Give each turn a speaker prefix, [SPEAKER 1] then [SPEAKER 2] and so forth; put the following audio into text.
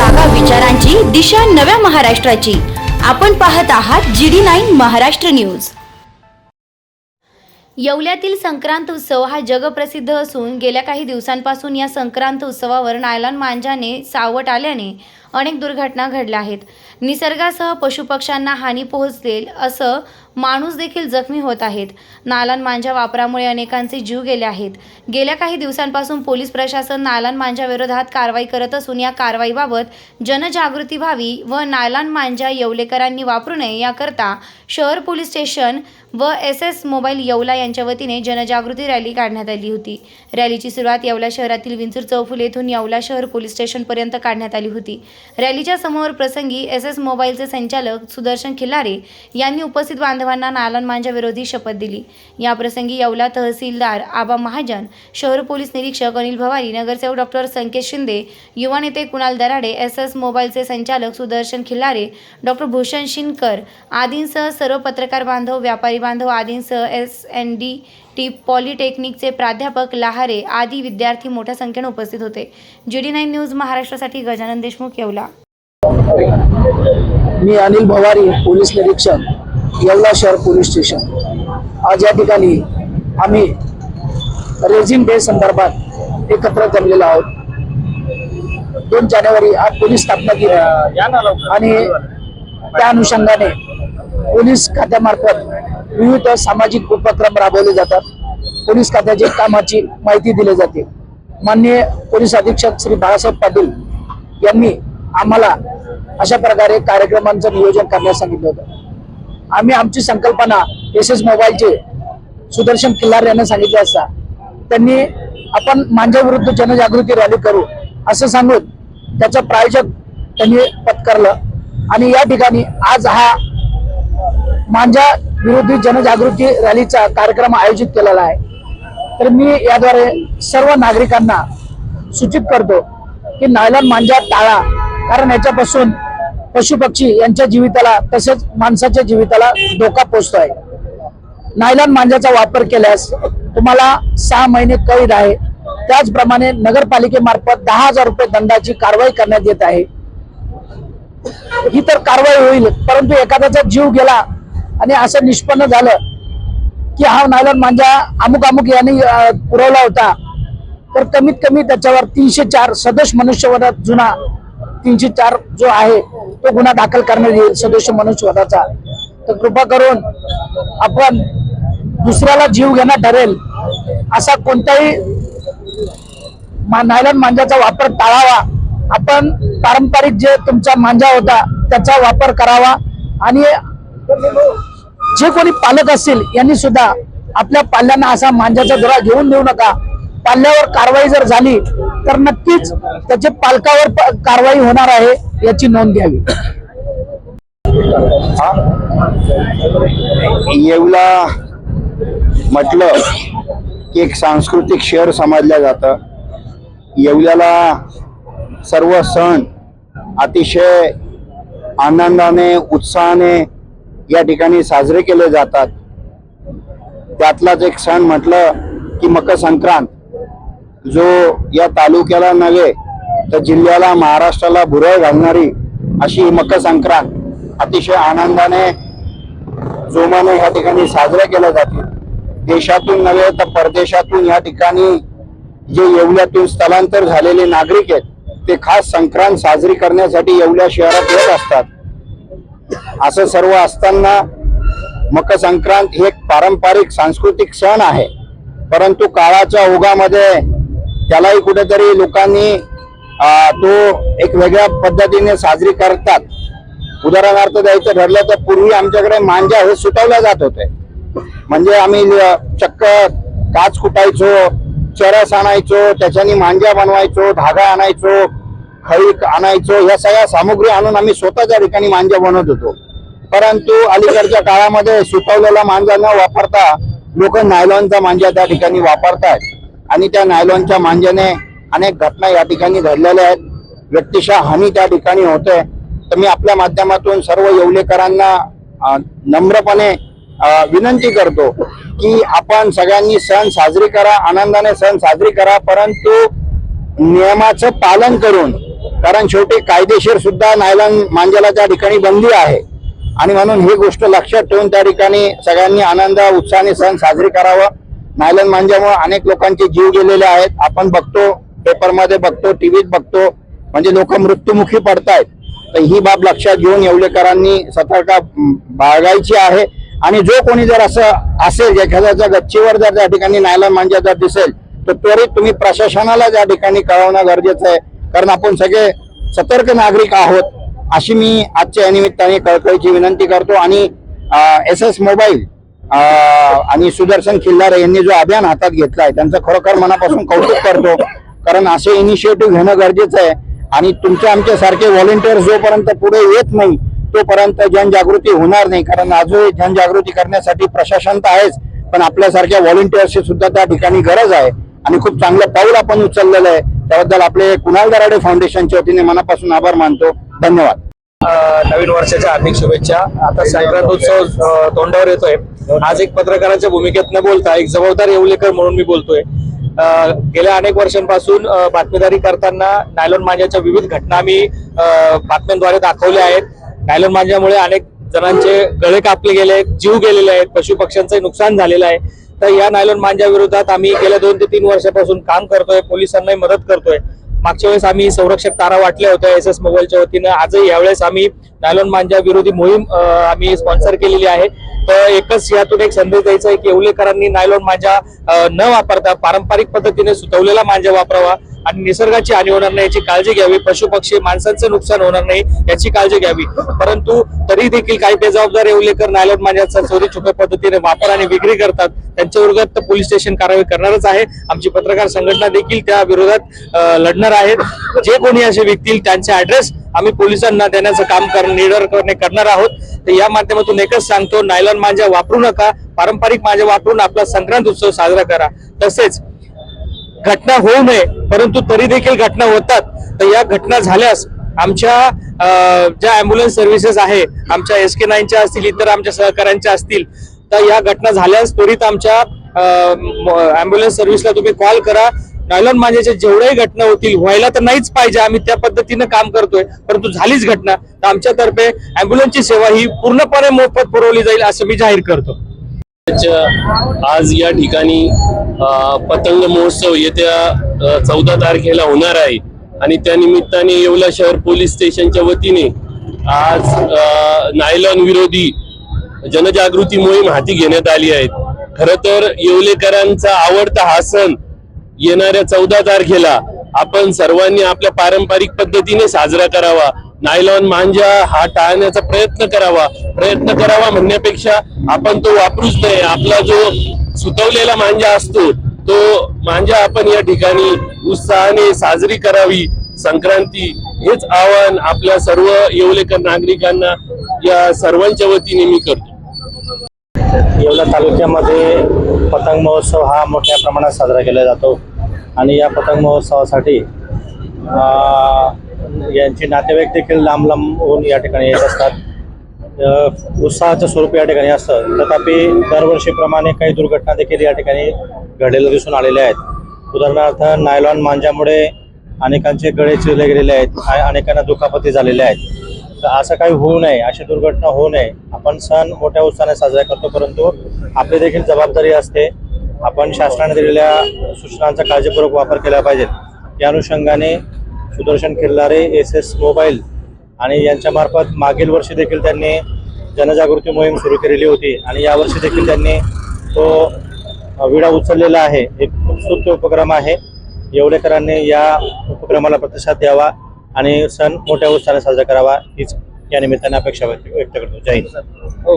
[SPEAKER 1] जागा विचारांची दिशा नव्या महाराष्ट्राची। आपण पाहत आहात GD9 महाराष्ट्र न्यूज। येवल्यातील संक्रांत उत्सव हा जगप्रसिद्ध असून गेल्या काही दिवसांपासून या संक्रांत उत्सवावर नायलॉन मांजाने सावट आल्याने अनेक दुर्घटना घडल्या आहेत। निसर्गासह पशुपक्ष्यांना हानी पोहोचेल असं माणूस देखील जखमी होत आहेत। नायलॉन मांजा वापरामुळे अनेकांचे जीव गेले आहेत। गेल्या काही दिवसांपासून पोलीस प्रशासन नायलॉन मांजा विरोधात कारवाई करत असून या कारवाईबाबत जनजागृती व्हावी व नायलॉन मांजा येवलेकरांनी वापरू नये याकरता शहर पोलीस स्टेशन व SS मोबाईल येवला यांच्या वतीने जनजागृती रॅली काढण्यात आली होती। रॅलीची सुरुवात येवला शहरातील विंचूर चौफुले येथून येवला शहर पोलीस स्टेशन पर्यंत काढण्यात आली होती। रॅलीच्या समोर प्रसंगी SS मोबाईलचे संचालक सुदर्शन खिल्लारे यांनी उपस्थित बांधवांना नायलॉन मांजा विरोधी शपथ दिली। या प्रसंगी येवला तहसीलदार आबा महाजन, शहर पोलीस निरीक्षक अनिल भवारी, नगरसेवक डॉक्टर संकेत शिंदे, युवा नेते कुणाल दराडे, SS मोबाईलचे संचालक सुदर्शन खिल्लारे, डॉक्टर भूषण शिनकर आदींसह सर्व पत्रकार बांधव, व्यापारी बांधव आदींसह SNDT पॉलिटेक्निकचे प्राध्यापक लहारे आदी विद्यार्थी मोठ्या संख्येने उपस्थित होते। GD9 न्यूज महाराष्ट्रासाठी गजानन देशमुख, येवला।
[SPEAKER 2] मी अनिल भवारी, पोलीस निरीक्षक, येवला शहर पोलीस स्टेशन। आज या ठिकाणी आम्ही रेझिंग डे संदर्भात एकत्र जमलेलो आहोत। 2 जानेवारी आज पोलीस स्थापना केली आणि त्या अनुषंगाने पोलीस खात्यामार्फत विविध सामाजिक उपक्रम राबवले जातात। पोलीस खात्याच्या कामाची माहिती दिली जाते। माननीय पोलीस अधीक्षक श्री बाळासाहेब पाटील यांनी आम्हाला अशा प्रकारे कार्यक्रमांचं नियोजन करण्यास सांगितलं होतं। आम्ही आमची संकल्पना SS मोबाईलचे सुदर्शन खिल्लारे यांना सांगितले असता त्यांनी आपण मांजा विरुद्ध जनजागृती रॅली करू असं सांगून त्याचं प्रायोजक त्यांनी पत्करलं आणि या ठिकाणी आज हा मांजा विरोधी जनजागृती रॅलीचा कार्यक्रम आयोजित केलेला आहे। तर मी याद्वारे सर्व नागरिकांना सूचित करतो की नायलॉन मांजा टाळा, कारण याच्यापासून पशुपक्षी यांच्या जीविताला तसेच माणसाच्या जीविताला धोका पोहोचतोय। नायलॉन मांजाचा वापर केल्यास तुम्हाला 6 महिने कैद आहे। त्याचप्रमाणे नगरपालिकेमार्फत 10,000 रुपये दंडाची कारवाई करण्यात येत आहे। ही तर कारवाई होईल, परंतु एखाद्याचा जीव गेला आणि असं निष्पन्न झालं की हा नायलॉन मांजा अमुक यांनी पुरवला होता, तर कमीत कमी त्याच्यावर 304 सदोष मनुष्यवधात जुना 304 जो आहे तो गुन्हा दाखल करण्यात येईल सदोष मनुष्यवधाचा। तर कृपा करून आपण दुसऱ्याला जीव घेणं ठरेल असा कोणताही नायलॉन मांजाचा वापर टाळावा। आपण पारंपरिक जे तुमचा मांजा होता त्याचा वापर करावा आणि जे कोणी पालक असतील यांनी सुद्धा आपल्या पाल्यांना असा मांजाचा धडा घेऊन देऊ नका। पाल्यावर कारवाई जर झाली तर नक्कीच त्याचे पालकावर कारवाई होणार आहे याची नोंद घ्यावी।
[SPEAKER 3] येवला म्हटलं की एक सांस्कृतिक शहर समजलं जातं। येवल्याला सर्व सण अतिशय आनंदाने उत्साहाने या ठिकाणी साजरे केले जातात। त्यातलाच एक सण म्हटलं की मकर संक्रांत, जो या तालुक्याला नव्हे तर जिल्ह्याला महाराष्ट्राला भुरळ घालणारी अशी मकर संक्रांत अतिशय आनंदाने जोमाने या ठिकाणी साजरे केले जाते। देशातून नव्हे तर परदेशातून या ठिकाणी जे येवल्यातून स्थलांतर झालेले नागरिक आहेत ते खास संक्रांत साजरी करण्यासाठी येवल्या शहरात येत असतात। असं सर्व असताना मकर संक्रांत हे एक पारंपरिक सांस्कृतिक सण आहे, परंतु काळाच्या ओघामध्ये त्यालाही कुठेतरी लोकांनी तो एक वेगळ्या पद्धतीने साजरी करतात। उदाहरणार्थ द्यायचं ठरलं तर पूर्वी आमच्याकडे मांजा हे सुटवले जात होते, म्हणजे आम्ही चक्क काच कुटायचो, चरस आणायचो, त्याच्यानी मांजा बनवायचो, धागा आणायचो, खळी आणायचो, या सगळ्या सामुग्री आणून आम्ही स्वतःच्या ठिकाणी मांजा बनवत होतो। परंतु अलीकडच्या काळामध्ये सुटवलेला मांजा न वापरता लोक नायलॉनचा मांजा त्या ठिकाणी वापरतात आणि त्या नायलॉनच्या मांजाने अनेक घटना या ठिकाणी घडलेल्या आहेत, व्यक्तिशः हानी त्या ठिकाणी होते। तर मी आपल्या माध्यमातून सर्व येवलेकरांना नम्रपणे विनंती करतो की आपण सगळ्यांनी सण साजरी करा, आनंदाने सण साजरी करा, परंतु नियमाचं पालन करून कारण शेवटी कायदेशीर सुद्धा नायलॉन मांजाला त्या ठिकाणी बंदी आहे आणि म्हणून ही गोष्ट लक्षात ठेवून त्या ठिकाणी सगळ्यांनी आनंद उत्साहाने सण साजरे करावं. नायलॉन मांजामुळे अनेक लोकांचे जीव गेलेले आहेत. आपण बघतो, पेपरमध्ये बघतो, टीव्हीत बघतो, म्हणजे लोक मृत्युमुखी पडतायत. तर ही बाब लक्षात घेऊन येवलेकरांनी सतर्क बाळगायची आहे. आणि जो कोणी जर असं असेल, एखाद्याच्या गच्चीवर जर त्या ठिकाणी नायलॉन मांजा जर दिसेल तर त्वरित तुम्ही प्रशासनाला त्या ठिकाणी कळवणं गरजेचं आहे. कारण आपण सगळे सतर्क नागरिक आहोत, अशी मी आजच्या या निमित्ताने कळकळीची विनंती करतो. आणि SS मोबाईल आणि सुदर्शन खिल्लारे यांनी जो अभियान हातात घेतला आहे त्यांचं खरोखर मनापासून कौतुक करतो. कारण असे इनिशिएटिव्ह घेणं गरजेचं आहे. आणि तुमच्या आमच्यासारखे व्हॉलेंटियर जोपर्यंत पुढे येत नाही तोपर्यंत जनजागृती होणार नाही. कारण आजही जनजागृती करण्यासाठी प्रशासन तर आहेच, पण आपल्यासारख्या व्हॉलेंटियर्सची सुद्धा त्या ठिकाणी गरज आहे. आणि खूप चांगलं पाऊल आपण उचललेलं आहे. त्याबद्दल आपले कुणाल दराडे फाउंडेशनच्या वतीने मनापासून आभार मानतो. धन्यवाद.
[SPEAKER 4] नवीन वर्षाच्या हार्दिक शुभेच्छा. आता संक्रांत उत्सव तोंडावर येतोय. आज एक पत्रकाराच्या भूमिकेत न बोलता एक जबाबदार येवलेकर म्हणून मी बोलतोय. गेल्या अनेक वर्षांपासून बातमीदारी करताना नायलॉन मांजाच्या विविध घटना आम्ही बातम्यांद्वारे दाखवल्या आहेत. नायलॉन मांजामुळे अनेक जणांचे गळे कापले गेले आहेत, जीव गेलेले आहेत, पशु पक्ष्यांचं नुकसान झालेलं आहे. तर या नायलॉन मांजा विरोधात आम्ही गेल्या 2 ते 3 वर्षापासून काम करतोय, पोलिसांनाही मदत करतोय. मागच्या वेळेस आम्ही संरक्षक तारा वाटल्या होत्या SS मोबाईलच्या वतीनं. आजही यावेळेस आम्ही नायलॉन मांजा विरोधी मोहीम आम्ही स्पॉन्सर केलेली आहे. तर एकच यातून एक संदेश द्यायचा आहे की येवलेकरांनी नायलॉन मांजा न वापरता पारंपरिक पद्धतीने सुतवलेला मांजा वापरावा आणि निसर्गाची हानी होणार नाही याची काळजी घ्यावी. पशु पक्षी माणसांचं नुकसान होणार नाही याची काळजी घ्यावी. परंतु तरी देखील काही बेजबाबदार येवलेकर नायलॉन मांजाचा चोरी छुप्या पद्धतीने वापर आणि विक्री करतात. त्यांच्या विरोधात पोलीस स्टेशन कारवाई करणारच आहे. आमची पत्रकार संघटना देखील त्या विरोधात लढणार आहेत. जे कोणी असे व्यक्ती त्यांचे ऍड्रेस आम्ही पोलिसांना देण्याचं काम करणार आहोत. तर या माध्यमातून एकच सांगतो, नायलॉन मांजा वापरू नका, पारंपरिक मांजा वापरून आपला संक्रांत उत्सव साजरा करा. तसेच घटना होऊ नये, परंतु तरी देखील घटना होतात. तर या घटना झाल्यास आमच्या ज्या अँब्युलन्स सर्व्हिसेस आहे, आमच्या SK9च्या असतील, इतर आमच्या सहकाऱ्यांच्या असतील, तर या घटना झाल्यास त्वरित आमच्या अँब्युलन्स सर्व्हिसला तुम्ही कॉल करा. नायलॉन मांजाच्या जेवढ्याही घटना होतील, व्हायला तर नाहीच पाहिजे, आम्ही त्या पद्धतीनं काम करतोय, परंतु झालीच घटना तर आमच्यातर्फे अँब्युलन्सची सेवा ही पूर्णपणे मोफत पुरवली जाईल असं मी जाहीर करतो.
[SPEAKER 5] आज या ठिकाणी पतंग महोत्सव येत्या 14 तारखेला होणार आहे आणि त्या निमित्ताने येवला शहर पोलीस स्टेशनच्या वतीने आज नायलॉन विरोधी जनजागृती मोहीम हाती घेण्यात आली आहे. खरं तर येवलेकरांचा आवडता हा सण येणाऱ्या 14 तारखेला आपण सर्वांनी आपल्या पारंपरिक पद्धतीने साजरा करावा. नायलॉन मांजा हा टाळण्याचा प्रयत्न करावा म्हणण्यापेक्षा आपण तो वापरूच नये. आपला जो सुतवलेला मांजा असतो तो मांजा आपण या ठिकाणी उत्साहाने साजरी करावी. संक्रांती हेच आवाहन आपल्या सर्व येवलेकर नागरिकांना या सर्वांच्या वतीने मी करतो.
[SPEAKER 6] येवला तालुक्यामध्ये पतंग महोत्सव हा मोठ्या प्रमाणात साजरा केला जातो आणि या पतंग महोत्सवासाठी यांचे नातेवाईक देखील लांब लांबून या ठिकाणी येत असतात. उत्साहाचं स्वरूप या ठिकाणी असतं. तथापि दरवर्षीप्रमाणे काही दुर्घटना देखील या ठिकाणी घडलेल्या दिसून आलेल्या आहेत. उदाहरणार्थ नायलॉन मांजामुळे अनेकांचे गळे चिरले गेलेले आहेत, अनेकांना दुखापती झालेल्या आहेत. तर असं काही होऊ नये, अशी दुर्घटना होऊ नये. आपण सण मोठ्या उत्साहाने साजरा करतो, परंतु आपली देखील जबाबदारी असते. आपण शासनाने दिलेल्या सूचनांचा काळजीपूर्वक वापर केला पाहिजे. या अनुषंगाने सुदर्शन खिल्लारे, SS मोबाईल आणि यांच्यामार्फत मागील वर्षी देखील त्यांनी जनजागृती मोहीम सुरू केलेली होती आणि यावर्षी देखील त्यांनी तो विडा उचललेला आहे. एक उत्सुक उपक्रम आहे. येवलेकरांनी या उपक्रमाला प्रतिसाद द्यावा आणि सण मोठ्या उत्साहाने साजरा करावा हीच या निमित्ताने अपेक्षा व्यक्त करतो. जय हिंद.